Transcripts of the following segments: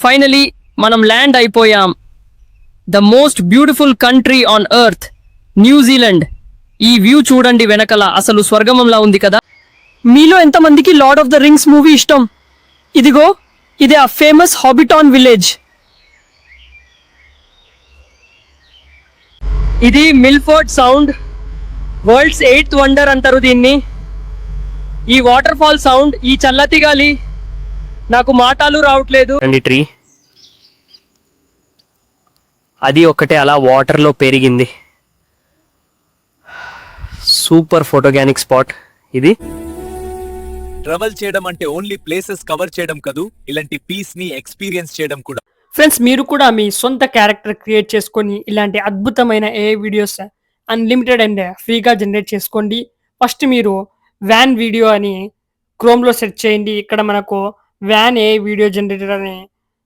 Finally మనం land అయిపోయాం. The most beautiful country on earth, New Zealand. ఈ వ్యూ చూడండి వెనకల, అసలు స్వర్గంలా ఉంది కదా. మీలో ఎంతమందికి lord of the rings movie ఇష్టం? ఇదిగో ఇది ఆ ఫేమస్ హాబిటాన్ విలేజ్. ఇది Milford sound, world's 8th wonder అంటారు దీన్ని. ఈ వాటర్ ఫాల్ సౌండ్, ఈ చల్లటి గాలి, నాకు మాటలు రావట్లేదు. ట్రీ అది ఒకటే అలా వాటర్లో పెరిగింది. సూపర్ ఫోటోగ్యానిక్ స్పాట్ ఇది. ట్రావెల్ చేయడం అంటే ఓన్లీ ప్లేసెస్ కవర్ చేయడం కాదు, ఇలాంటి పీస్ ని ఎక్స్పీరియన్స్ చేయడం కూడా. ఫ్రెండ్స్, మీరు కూడా మీ సొంత క్యారెక్టర్ క్రియేట్ చేసుకొని ఇలాంటి అద్భుతమైన ఏ వీడియోస్ అన్లిమిటెడ్ అండ్ ఫ్రీగా జనరేట్ చేసుకోండి. ఫస్ట్ మీరు వ్యాన్ వీడియో అని క్రోమ్లో సెర్చ్ చేయండి. ఇక్కడ మనకు వ్యాన్ ఏ వీడియో జనరేటర్ అనే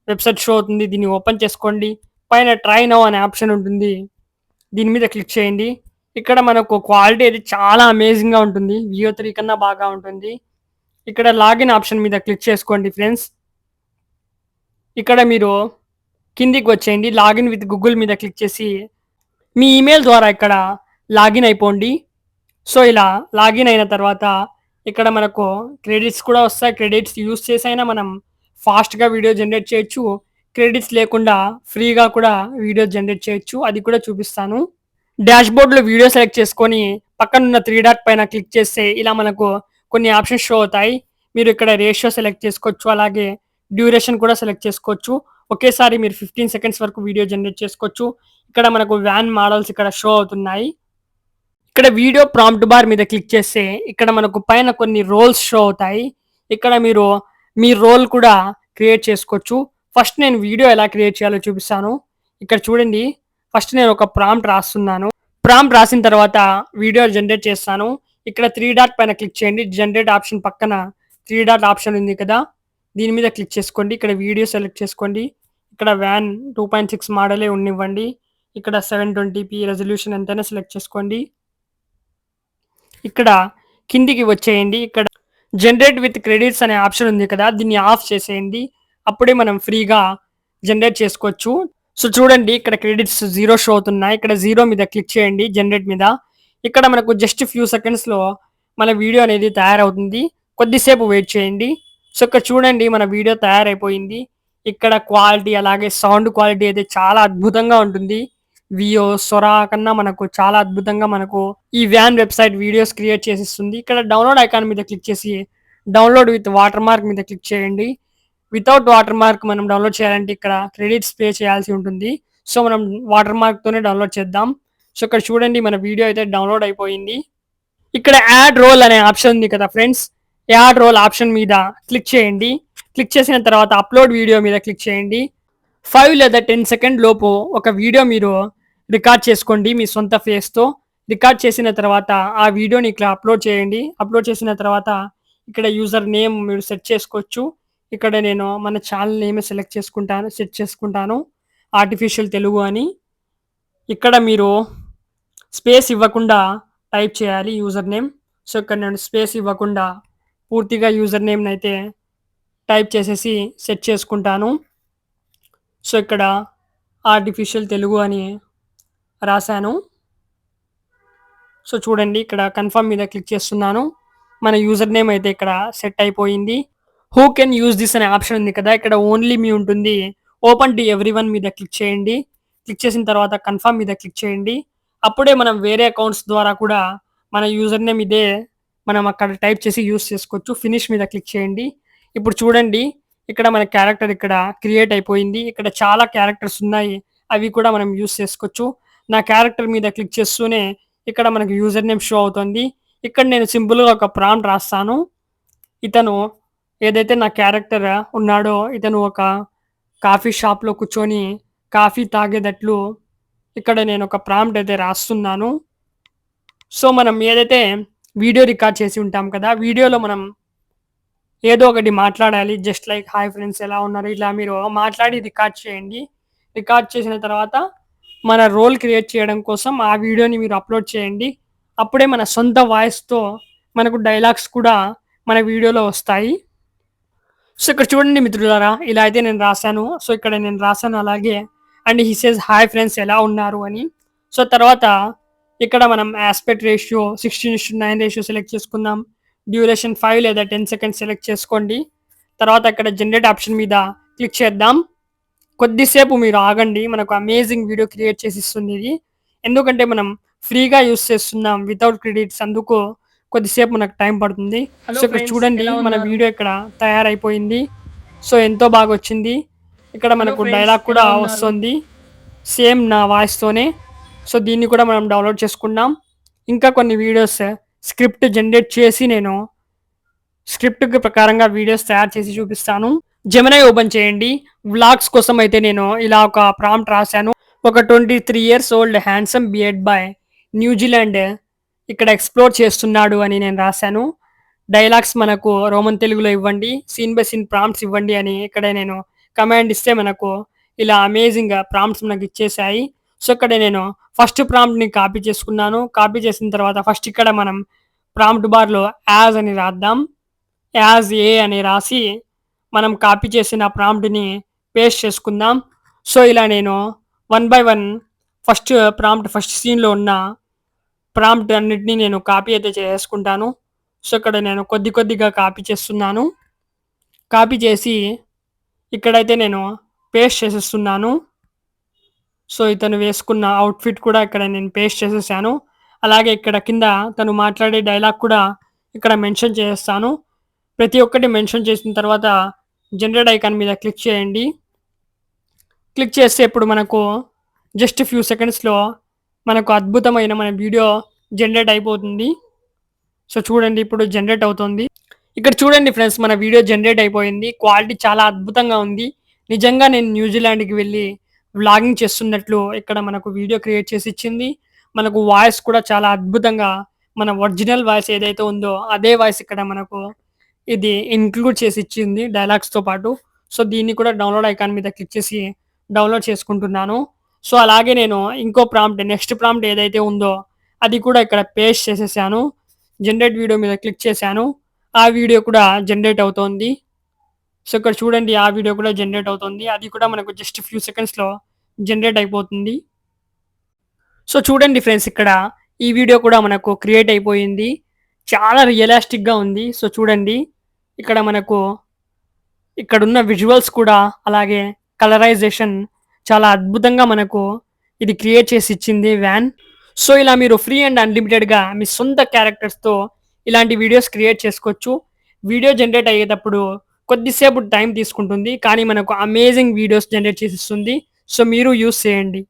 వెబ్సైట్ షో అవుతుంది. దీన్ని ఓపెన్ చేసుకోండి. పైన ట్రై నౌ అనే ఆప్షన్ ఉంటుంది, దీని మీద క్లిక్ చేయండి. ఇక్కడ మనకు క్వాలిటీ అయితే చాలా అమేజింగ్గా ఉంటుంది, VO3 కన్నా బాగా ఉంటుంది. ఇక్కడ లాగిన్ ఆప్షన్ మీద క్లిక్ చేసుకోండి ఫ్రెండ్స్. ఇక్కడ మీరు కిందికి వచ్చేయండి, లాగిన్ విత్ గూగుల్ మీద క్లిక్ చేసి మీ ఈమెయిల్ ద్వారా ఇక్కడ లాగిన్ అయిపోండి. సో ఇలా లాగిన్ అయిన తర్వాత ఇక్కడ మనకు క్రెడిట్స్ కూడా వస్తాయి. క్రెడిట్స్ యూస్ చేసైనా మనం ఫాస్ట్గా వీడియో జనరేట్ చేయొచ్చు, క్రెడిట్స్ లేకుండా ఫ్రీగా కూడా వీడియో జనరేట్ చేయొచ్చు, అది కూడా చూపిస్తాను. డాష్బోర్డ్లో వీడియో సెలెక్ట్ చేసుకొని పక్కనున్న 3 డాట్ పైన క్లిక్ చేస్తే ఇలా మనకు కొన్ని ఆప్షన్స్ షో అవుతాయి. మీరు ఇక్కడ రేషియో సెలెక్ట్ చేసుకోవచ్చు, అలాగే డ్యూరేషన్ కూడా సెలెక్ట్ చేసుకోవచ్చు. ఒకేసారి మీరు 15 సెకండ్స్ వరకు వీడియో జనరేట్ చేసుకోవచ్చు. ఇక్కడ మనకు వ్యాన్ మోడల్స్ ఇక్కడ షో అవుతున్నాయి. ఇక్కడ వీడియో ప్రాంప్ట్ బార్ మీద క్లిక్ చేస్తే ఇక్కడ మనకు పైన కొన్ని రోల్స్ షో అవుతాయి. ఇక్కడ మీరు మీ రోల్ కూడా క్రియేట్ చేసుకోవచ్చు. ఫస్ట్ నేను వీడియో ఎలా క్రియేట్ చేయాలో చూపిస్తాను. ఇక్కడ చూడండి, ఫస్ట్ నేను ఒక ప్రాంప్ట్ రాస్తున్నాను. ప్రాంప్ట్ రాసిన తర్వాత వీడియో జనరేట్ చేస్తాను. ఇక్కడ 3 డాట్ పైన క్లిక్ చేయండి. జనరేట్ ఆప్షన్ పక్కన 3 డాట్ ఆప్షన్ ఉంది కదా, దీని మీద క్లిక్ చేసుకోండి. ఇక్కడ వీడియో సెలెక్ట్ చేసుకోండి. ఇక్కడ వ్యాన్ 2.6 మోడలే ఉన్నివ్వండి. ఇక్కడ 720p రెజల్యూషన్ ఎంతైనా సెలెక్ట్ చేసుకోండి. ఇక్కడ కిందికి వచ్చేయండి. ఇక్కడ జనరేట్ విత్ క్రెడిట్స్ అనే ఆప్షన్ ఉంది కదా, దీన్ని ఆఫ్ చేసేయండి. అప్పుడే మనం ఫ్రీగా జనరేట్ చేసుకోవచ్చు. సో చూడండి, ఇక్కడ క్రెడిట్స్ 0 షో అవుతున్నాయి. ఇక్కడ 0 మీద క్లిక్ చేయండి, జనరేట్ మీద. ఇక్కడ మనకు జస్ట్ ఫ్యూ సెకండ్స్లో మన వీడియో అనేది తయారవుతుంది. కొద్దిసేపు వెయిట్ చేయండి. సో ఇక్కడ చూడండి, మన వీడియో తయారైపోయింది. ఇక్కడ క్వాలిటీ అలాగే సౌండ్ క్వాలిటీ అయితే చాలా అద్భుతంగా ఉంటుంది. వియో సొరా కన్నా మనకు చాలా అద్భుతంగా మనకు ఈ వ్యాన్ వెబ్సైట్ వీడియోస్ క్రియేట్ చేసిస్తుంది. ఇక్కడ డౌన్లోడ్ ఐకాన్ మీద క్లిక్ చేసి డౌన్లోడ్ విత్ వాటర్ మార్క్ మీద క్లిక్ చేయండి. వితౌట్ వాటర్ మార్క్ మనం డౌన్లోడ్ చేయాలంటే ఇక్కడ క్రెడిట్స్ పే చేయాల్సి ఉంటుంది. సో మనం వాటర్ మార్క్తోనే డౌన్లోడ్ చేద్దాం. సో ఇక్కడ చూడండి, మన వీడియో అయితే డౌన్లోడ్ అయిపోయింది. ఇక్కడ యాడ్ రోల్ అనే ఆప్షన్ ఉంది కదా ఫ్రెండ్స్, యాడ్ రోల్ ఆప్షన్ మీద క్లిక్ చేయండి. క్లిక్ చేసిన తర్వాత అప్లోడ్ వీడియో మీద క్లిక్ చేయండి. 5 లేదా 10 సెకండ్ లోపు ఒక వీడియో మీరు రికార్డ్ చేసుకోండి మీ సొంత ఫేస్తో. రికార్డ్ చేసిన తర్వాత ఆ వీడియోని ఇక్కడ అప్లోడ్ చేయండి. అప్లోడ్ చేసిన తర్వాత ఇక్కడ యూజర్ నేమ్ మీరు సెట్ చేసుకోవచ్చు. ఇక్కడ నేను మన ఛానల్ నేమ్ సెట్ చేసుకుంటాను, ఆర్టిఫిషియల్ తెలుగు అని. ఇక్కడ మీరు స్పేస్ ఇవ్వకుండా టైప్ చేయాలి యూజర్ నేమ్. సో ఇక్కడ నేను స్పేస్ ఇవ్వకుండా పూర్తిగా యూజర్ నేమ్ని అయితే టైప్ చేసేసి సెట్ చేసుకుంటాను. సో ఇక్కడ ఆర్టిఫిషియల్ తెలుగు అని రాశాను. సో చూడండి, ఇక్కడ కన్ఫర్మ్ మీద క్లిక్ చేస్తున్నాను. మన యూజర్ నేమ్ అయితే ఇక్కడ సెట్ అయిపోయింది. హూ కెన్ యూజ్ దిస్ అనే ఆప్షన్ ఉంది కదా, ఇక్కడ ఓన్లీ మీ ఉంటుంది. ఓపెన్ టు ఎవ్రీవన్ మీద క్లిక్ చేయండి. క్లిక్ చేసిన తర్వాత కన్ఫర్మ్ మీద క్లిక్ చేయండి. అప్పుడే మనం వేరే అకౌంట్స్ ద్వారా కూడా మన యూజర్ నేమ్ ఇదే మనం అక్కడ టైప్ చేసి యూజ్ చేసుకోవచ్చు. ఫినిష్ మీద క్లిక్ చేయండి. ఇప్పుడు చూడండి, ఇక్కడ మన క్యారెక్టర్ ఇక్కడ క్రియేట్ అయిపోయింది. ఇక్కడ చాలా క్యారెక్టర్స్ ఉన్నాయి, అవి కూడా మనం యూజ్ చేసుకోవచ్చు. నా క్యారెక్టర్ మీద క్లిక్ చేస్తూనే ఇక్కడ మనకు యూజర్ నేమ్ షో అవుతుంది. ఇక్కడ నేను సింపుల్గా ఒక ప్రాంప్ట్ రాస్తాను. ఇతను ఏదైతే నా క్యారెక్టర్ ఉన్నాడో ఇతను ఒక కాఫీ షాప్లో కూర్చొని కాఫీ తాగేటట్లు ఇక్కడ నేను ఒక ప్రాంప్ట్ అయితే రాస్తున్నాను. సో మనం ఏదైతే వీడియో రికార్డ్ చేసి ఉంటాం కదా, వీడియోలో మనం ఏదో ఒకటి మాట్లాడాలి. జస్ట్ లైక్ హాయ్ ఫ్రెండ్స్ ఎలా ఉన్నారు, ఇలా మీరు మాట్లాడి రికార్డ్ చేయండి. రికార్డ్ చేసిన తర్వాత మన రోల్ క్రియేట్ చేయడం కోసం ఆ వీడియోని మీరు అప్లోడ్ చేయండి. అప్పుడే మన సొంత వాయిస్తో మనకు డైలాగ్స్ కూడా మన వీడియోలో వస్తాయి. సో ఇక్కడ చూడండి మిత్రులారా, ఇలా అయితే నేను రాశాను. సో ఇక్కడ నేను రాశాను అలాగే. And he says hi friends ఎలా ఉన్నారు అని. సో తర్వాత ఇక్కడ మనం ఆస్పెక్ట్ రేషియో 16:9 రేషియో సెలెక్ట్ చేసుకుందాం. డ్యూరేషన్ 5 లేదా 10 సెకండ్స్ సెలెక్ట్ చేసుకోండి. తర్వాత ఇక్కడ జనరేట్ ఆప్షన్ మీద క్లిక్ చేద్దాం. కొద్దిసేపు మీరు ఆగండి. మనకు అమేజింగ్ వీడియో క్రియేట్ చేసి ఇస్తుంది ఇది. ఎందుకంటే మనం ఫ్రీగా యూస్ చేస్తున్నాం వితౌట్ క్రెడిట్స్, అందుకు కొద్దిసేపు మనకు టైం పడుతుంది. హలో సో ఇక్కడ ఫ్రెండ్స్, చూడండి ఎలా మన ఉన్నారు? వీడియో ఇక్కడ తయారైపోయింది. సో ఎంతో బాగా వచ్చింది. ఇక్కడ మనకు ఫ్రెండ్స్, డైలాగ్ కూడా ఎలా ఉన్నారు? వస్తుంది సేమ్ నా వాయిస్తోనే. సో దీన్ని కూడా మనం డౌన్లోడ్ చేసుకుందాం. ఇంకా కొన్ని వీడియోస్ స్క్రిప్ట్ జనరేట్ చేసి నేను స్క్రిప్ట్ ప్రకారంగా వీడియోస్ తయారు చేసి చూపిస్తాను. జెమినై ఓపెన్ చేయండి. వ్లాగ్స్ కోసం అయితే నేను ఇలా ఒక ప్రాంప్ట్ రాశాను. ఒక 23 years old handsome beard boy New Zealand ఇక్కడ ఎక్స్ప్లోర్ చేస్తున్నాడు అని నేను రాశాను. డైలాగ్స్ మనకు రోమన్ తెలుగులో ఇవ్వండి, సీన్ బై సీన్ ప్రాంప్ట్స్ ఇవ్వండి అని ఇక్కడ నేను కమాండ్ ఇస్తే మనకు ఇలా అమేజింగ్ ప్రాంప్ట్స్ మనకి ఇచ్చేసాయి. సో ఇక్కడ నేను ఫస్ట్ ప్రాంప్ట్ని కాపీ చేసుకున్నాను. కాపీ చేసిన తర్వాత ఫస్ట్ ఇక్కడ మనం ప్రాంప్ట్ బార్లో యాజ్ అని రాద్దాం. యాజ్ ఏ అని రాసి మనం కాపీ చేసిన ప్రాంప్ట్ని పేస్ట్ చేసుకుందాం. సో ఇలా నేను 1 బై 1 ఫస్ట్ ప్రాంప్ట్ ఫస్ట్ సీన్లో ఉన్న ప్రాంప్ట్ అన్నిటిని నేను కాపీ అయితే చేసుకుంటాను. సో ఇక్కడ నేను కొద్దిగా కాపీ చేస్తున్నాను. కాపీ చేసి ఇక్కడైతే నేను పేస్ట్ చేసేస్తున్నాను. సో ఇతను వేసుకున్న అవుట్ఫిట్ కూడా ఇక్కడ నేను పేస్ట్ చేసేసాను. అలాగే ఇక్కడ కింద తను మాట్లాడే డైలాగ్ కూడా ఇక్కడ మెన్షన్ చేస్తాను. ప్రతి ఒక్కటి మెన్షన్ చేసిన తర్వాత జనరేట్ ఐకాన్ మీద క్లిక్ చేయండి. క్లిక్ చేస్తే ఇప్పుడు మనకు జస్ట్ ఫ్యూ సెకండ్స్లో మనకు అద్భుతమైన మన వీడియో జనరేట్ అయిపోతుంది. సో చూడండి ఇప్పుడు జనరేట్ అవుతుంది. ఇక్కడ చూడండి ఫ్రెండ్స్, మన వీడియో జనరేట్ అయిపోయింది. క్వాలిటీ చాలా అద్భుతంగా ఉంది. నిజంగా నేను న్యూజిలాండ్కి వెళ్ళి వ్లాగింగ్ చేస్తున్నట్లు ఇక్కడ మనకు వీడియో క్రియేట్ చేసి ఇచ్చింది. మనకు వాయిస్ కూడా చాలా అద్భుతంగా మన ఒరిజినల్ వాయిస్ ఏదైతే ఉందో అదే వాయిస్ ఇక్కడ మనకు ఇది ఇంక్లూడ్ చేసి ఇచ్చింది డైలాగ్స్తో పాటు. సో దీన్ని కూడా డౌన్లోడ్ ఐకాన్ మీద క్లిక్ చేసి డౌన్లోడ్ చేసుకుంటున్నాను. సో అలాగే నేను ఇంకో ప్రాంప్ట్ నెక్స్ట్ ప్రాంప్ట్ ఏదైతే ఉందో అది కూడా ఇక్కడ పేస్ట్ చేసేసాను. జనరేట్ వీడియో మీద క్లిక్ చేశాను. ఆ వీడియో కూడా జనరేట్ అవుతోంది. సో ఇక్కడ చూడండి ఆ వీడియో కూడా జనరేట్ అవుతుంది. అది కూడా మనకు జస్ట్ ఫ్యూ సెకండ్స్లో జనరేట్ అయిపోతుంది. సో చూడండి ఫ్రెండ్స్, ఇక్కడ ఈ వీడియో కూడా మనకు క్రియేట్ అయిపోయింది. చాలా రియలిస్టిక్గా ఉంది. సో చూడండి ఇక్కడ మనకు ఇక్కడున్న విజువల్స్ కూడా అలాగే కలరైజేషన్ చాలా అద్భుతంగా మనకు ఇది క్రియేట్ చేసి ఇచ్చింది వ్యాన్. సో ఇలా మీరు ఫ్రీ అండ్ అన్లిమిటెడ్గా మీ సొంత క్యారెక్టర్స్తో ఇలాంటి వీడియోస్ క్రియేట్ చేసుకోవచ్చు. వీడియో జనరేట్ అయ్యేటప్పుడు కొద్దిసేపు టైం తీసుకుంటుంది, కానీ మనకు అమేజింగ్ వీడియోస్ జనరేట్ చేసి ఇస్తుంది. సో మీరు యూస్ చేయండి.